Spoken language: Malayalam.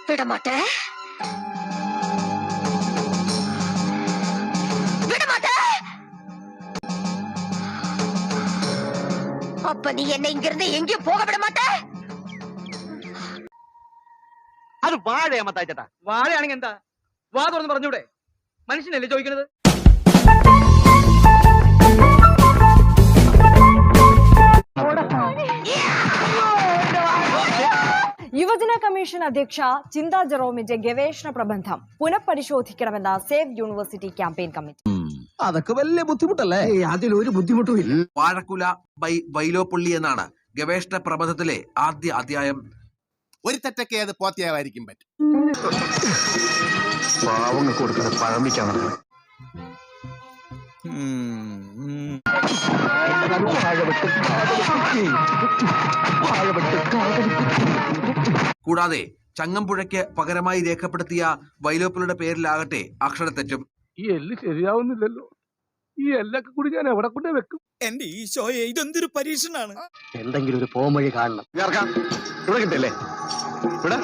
விடமாட்டேன். அப்ப நீ என்ன இங்கிருந்து எங்கேயும் போக விட மாட்ட. അത് വാഴയാ മത്തായിച്ചേട്ടാ. വാഴയാണെങ്കിൽ എന്താ? വാ തുറന്ന് പറഞ്ഞൂടെ? മനുഷ്യനല്ലേ ചോദിക്കുന്നത്? യുവജന കമ്മീഷൻ അധ്യക്ഷ ചിന്താ ജെറോമിന്റെ ഗവേഷണ പ്രബന്ധം പുനഃപരിശോധിക്കണമെന്ന സേവ് യൂണിവേഴ്സിറ്റി ക്യാമ്പയിൻ കമ്മിറ്റി. അതൊക്കെ വലിയ ബുദ്ധിമുട്ടല്ലേ? അതിലൊരു ബുദ്ധിമുട്ടും ഇല്ല. വാഴക്കുല ബൈ വൈലോപ്പള്ളി എന്നാണ് ഗവേഷണ പ്രബന്ധത്തിലെ ആദ്യ അധ്യായം. ഒരു തെറ്റൊക്കെ അത് പൂർത്തിയാവായിരിക്കും പറ്റും. പാവങ്ങൾക്ക് കൊടുക്കുന്ന പഴമിക്കാണ്. കൂടാതെ ചങ്ങമ്പുഴയ്ക്ക് പകരമായി രേഖപ്പെടുത്തിയ വൈലോപ്പള്ളിയുടെ പേരിലാകട്ടെ അക്ഷരത്തെറ്റും. ഈ എല്ല് ശരിയാവുന്നില്ലല്ലോ. ഈ എല്ലൊക്കെ കൂടി ഞാൻ എവിടെ കൊണ്ട് വെക്കും? എന്റെ ഈശോയെ, ഇതെന്തൊരു പരീക്ഷണാണ്. എന്തെങ്കിലും ഒരു പോംവഴി കാണണം. ഇവിടെ കിട്ടല്ലേ? ഇവിടെ